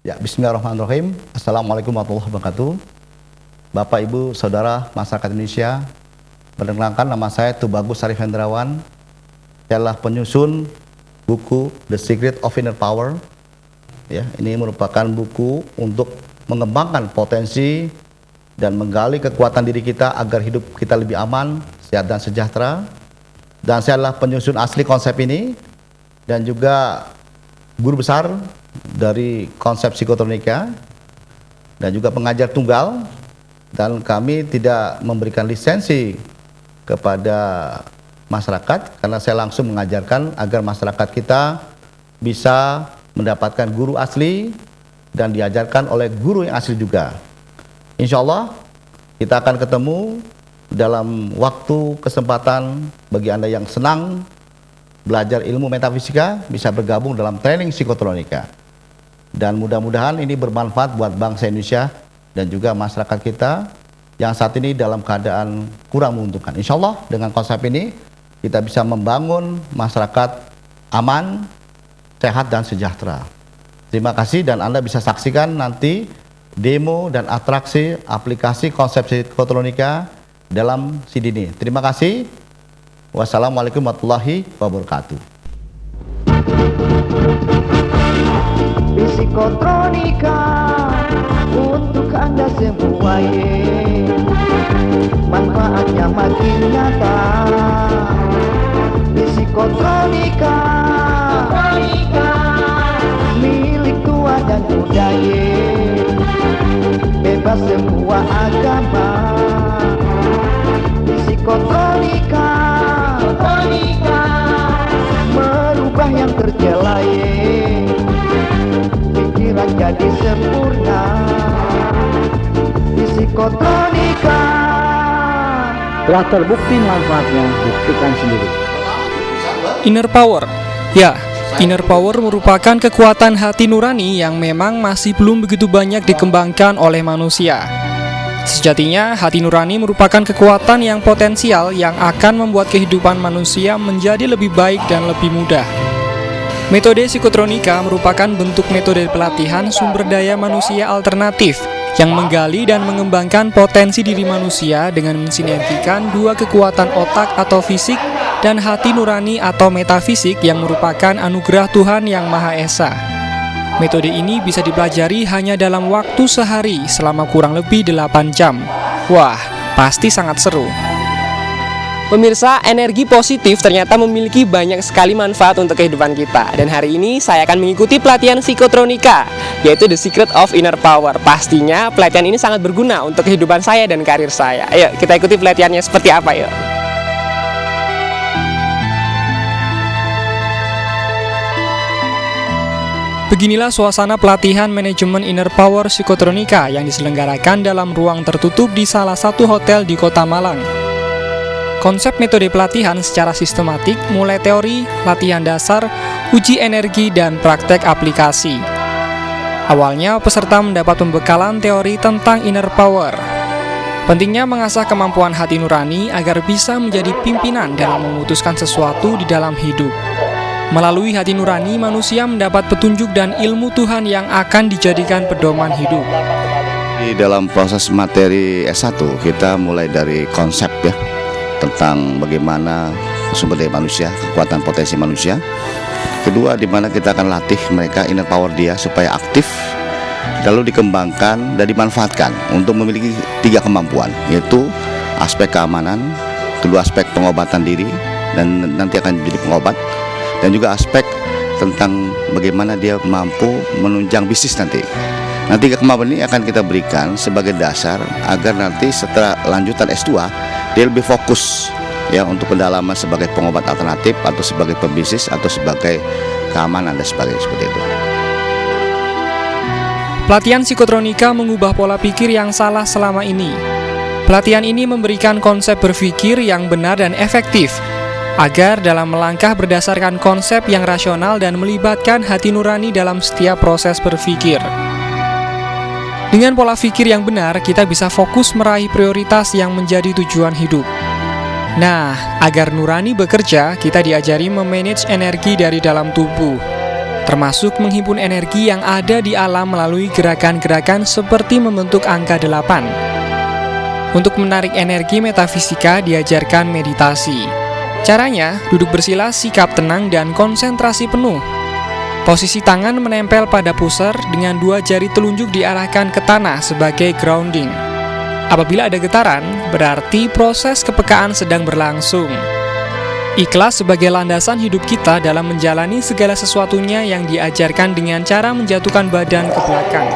Ya, bismillahirrahmanirrahim. Assalamualaikum warahmatullahi wabarakatuh. Bapak, Ibu, Saudara, masyarakat Indonesia. Perkenalkan, nama saya Tubagus Syarif Hendrawan. Saya adalah penyusun buku The Secret of Inner Power. Ya, ini merupakan buku untuk mengembangkan potensi dan menggali kekuatan diri kita agar hidup kita lebih aman, sehat dan sejahtera. Dan saya adalah penyusun asli konsep ini dan juga guru besar dari konsep psikotronika dan juga pengajar tunggal, dan kami tidak memberikan lisensi kepada masyarakat karena saya langsung mengajarkan agar masyarakat kita bisa mendapatkan guru asli dan diajarkan oleh guru yang asli juga. Insya Allah kita akan ketemu dalam waktu kesempatan. Bagi Anda yang senang belajar ilmu metafisika bisa bergabung dalam training psikotronika, dan mudah-mudahan ini bermanfaat buat bangsa Indonesia dan juga masyarakat kita yang saat ini dalam keadaan kurang menguntungkan. Insya Allah dengan konsep ini kita bisa membangun masyarakat aman, sehat dan sejahtera. Terima kasih, dan Anda bisa saksikan nanti demo dan atraksi aplikasi konsep psikotronika dalam CD ini. Terima kasih. Wassalamualaikum warahmatullahi wabarakatuh. Psikotronika untuk Anda semua, manfaatnya makin nyata. Psikotronika milik tua dan muda, bebas semua agama. Psikotronika merubah yang tercela, pikiran jadi sempurna. Psikotronika telah terbukti manfaatnya, buktikan sendiri. Inner Power. Ya, Inner Power merupakan kekuatan hati nurani yang memang masih belum begitu banyak dikembangkan oleh manusia. Sejatinya, hati nurani merupakan kekuatan yang potensial yang akan membuat kehidupan manusia menjadi lebih baik dan lebih mudah. Metode psikotronika merupakan bentuk metode pelatihan sumber daya manusia alternatif yang menggali dan mengembangkan potensi diri manusia dengan mensinergikan dua kekuatan otak atau fisik dan hati nurani atau metafisik yang merupakan anugerah Tuhan Yang Maha Esa. Metode ini bisa dipelajari hanya dalam waktu sehari selama kurang lebih 8 jam. Wah, pasti sangat seru. Pemirsa, energi positif ternyata memiliki banyak sekali manfaat untuk kehidupan kita. Dan hari ini saya akan mengikuti pelatihan psikotronika, yaitu The Secret of Inner Power. Pastinya pelatihan ini sangat berguna untuk kehidupan saya dan karir saya. Ayo, kita ikuti pelatihannya seperti apa yuk. Beginilah suasana pelatihan manajemen Inner Power Psikotronika yang diselenggarakan dalam ruang tertutup di salah satu hotel di Kota Malang. Konsep metode pelatihan secara sistematik mulai teori, latihan dasar, uji energi, dan praktek aplikasi. Awalnya peserta mendapat pembekalan teori tentang Inner Power. Pentingnya mengasah kemampuan hati nurani agar bisa menjadi pimpinan dalam memutuskan sesuatu di dalam hidup. Melalui hati nurani, manusia mendapat petunjuk dan ilmu Tuhan yang akan dijadikan pedoman hidup. Di dalam proses materi S1 kita mulai dari konsep ya, tentang bagaimana sumber daya manusia, kekuatan potensi manusia. Kedua, di mana kita akan latih mereka inner power dia supaya aktif, lalu dikembangkan dan dimanfaatkan untuk memiliki 3 kemampuan, yaitu aspek keamanan, kedua aspek pengobatan diri dan nanti akan menjadi pengobat, dan juga aspek tentang bagaimana dia mampu menunjang bisnis nanti. Nanti kemampuan ini akan kita berikan sebagai dasar agar nanti setelah lanjutan S2 dia lebih fokus ya untuk pendalaman sebagai pengobat alternatif atau sebagai pebisnis atau sebagai keamanan dan sebagainya, seperti itu. Pelatihan psikotronika mengubah pola pikir yang salah selama ini. Pelatihan ini memberikan konsep berpikir yang benar dan efektif, agar dalam melangkah berdasarkan konsep yang rasional dan melibatkan hati nurani dalam setiap proses berpikir. Dengan pola pikir yang benar, kita bisa fokus meraih prioritas yang menjadi tujuan hidup. Nah, agar nurani bekerja, kita diajari memanage energi dari dalam tubuh. termasuk menghimpun energi yang ada di alam melalui gerakan-gerakan seperti membentuk angka 8. Untuk menarik energi metafisika diajarkan meditasi. Caranya, duduk bersila sikap tenang dan konsentrasi penuh. Posisi tangan menempel pada pusar dengan 2 jari telunjuk diarahkan ke tanah sebagai grounding. Apabila ada getaran, berarti proses kepekaan sedang berlangsung. Ikhlas sebagai landasan hidup kita dalam menjalani segala sesuatunya yang diajarkan dengan cara menjatuhkan badan ke belakang.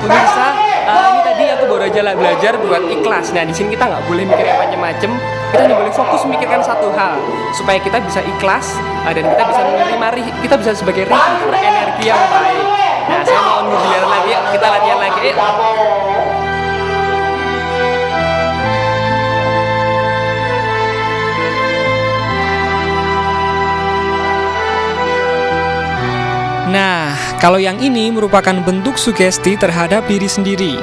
Pemirsa, ini tadi aku baru aja belajar buat ikhlas. Nah, di sini kita nggak boleh mikir yang macam-macam. Kita hanya boleh fokus memikirkan satu hal supaya kita bisa ikhlas dan kita bisa menerima, kita bisa sebagai receiver energi yang baik. Nah, saya mau undur lagi, kita latihan lagi. Nah, kalau yang ini merupakan bentuk sugesti terhadap diri sendiri.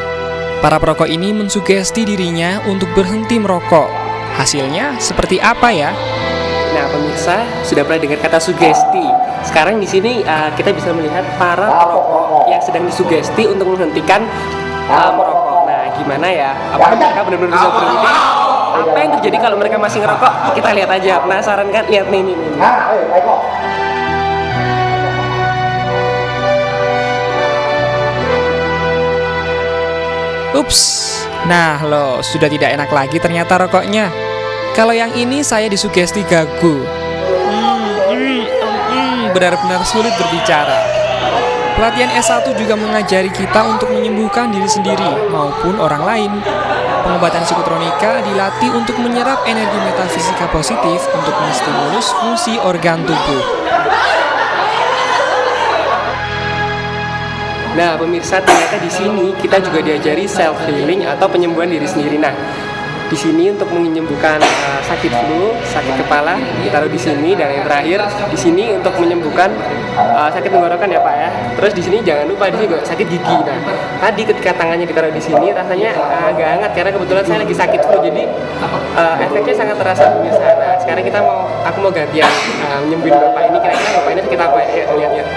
Para perokok ini mensugesti dirinya untuk berhenti merokok. Hasilnya seperti apa ya? Nah, pemirsa sudah pernah dengar kata sugesti. Sekarang di sini kita bisa melihat para perokok yang sedang disugesti untuk menghentikan merokok. Nah, gimana ya? Apakah mereka benar-benar bisa berhenti? Apa yang terjadi kalau mereka masih ngerokok? Kita lihat aja. Penasaran kan? Lihat nih. Ups, nah loh, sudah tidak enak lagi ternyata rokoknya. Kalau yang ini saya disugesti gagu. Benar-benar sulit berbicara. Pelatihan S1 juga mengajari kita untuk menyembuhkan diri sendiri maupun orang lain. Pengobatan psikotronika dilatih untuk menyerap energi metafisika positif untuk menstimulus fungsi organ tubuh. Nah, pemirsa, ternyata di sini kita juga diajari self healing atau penyembuhan diri sendiri. Nah, di sini untuk menyembuhkan sakit flu, sakit kepala, ditaruh di sini, dan yang terakhir di sini untuk menyembuhkan sakit tenggorokan ya Pak ya. Terus di sini jangan lupa di sini juga sakit gigi. Nah, tadi ketika tangannya ditaruh di sini rasanya agak hangat karena kebetulan saya lagi sakit flu, jadi efeknya sangat terasa pemirsa. Nah, sekarang aku mau gantian menyembuhin Bapak ini. Kira-kira Bapak ini sakit apa ya? Lihat.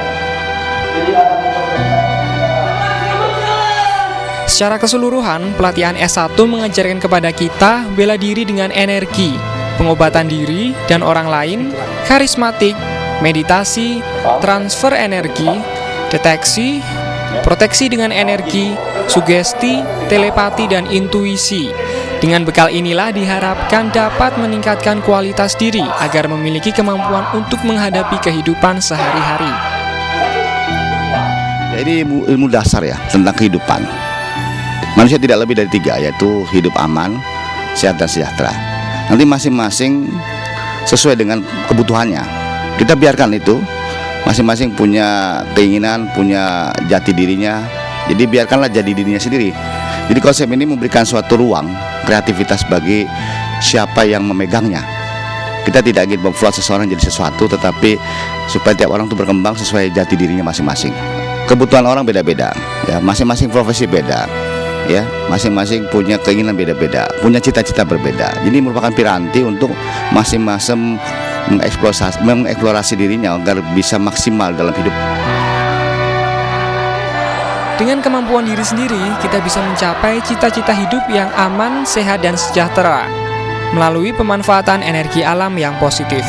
Secara keseluruhan, pelatihan S1 mengajarkan kepada kita bela diri dengan energi, pengobatan diri dan orang lain, karismatik, meditasi, transfer energi, deteksi, proteksi dengan energi, sugesti, telepati, dan intuisi. Dengan bekal inilah diharapkan dapat meningkatkan kualitas diri agar memiliki kemampuan untuk menghadapi kehidupan sehari-hari. Ya, ini ilmu dasar ya tentang kehidupan. Manusia tidak lebih dari 3, yaitu hidup aman, sehat, dan sejahtera. Nanti masing-masing sesuai dengan kebutuhannya. Kita biarkan itu, masing-masing punya keinginan, punya jati dirinya. Jadi biarkanlah jadi dirinya sendiri. Jadi konsep ini memberikan suatu ruang kreativitas bagi siapa yang memegangnya. Kita tidak ingin membuat seseorang jadi sesuatu, tetapi supaya tiap orang itu berkembang sesuai jati dirinya masing-masing. Kebutuhan orang beda-beda, ya, masing-masing profesi beda. Ya, masing-masing punya keinginan beda-beda, punya cita-cita berbeda. Jadi merupakan piranti untuk masing-masing mengeksplorasi dirinya agar bisa maksimal dalam hidup. Dengan kemampuan diri sendiri, kita bisa mencapai cita-cita hidup yang aman, sehat, dan sejahtera melalui pemanfaatan energi alam yang positif.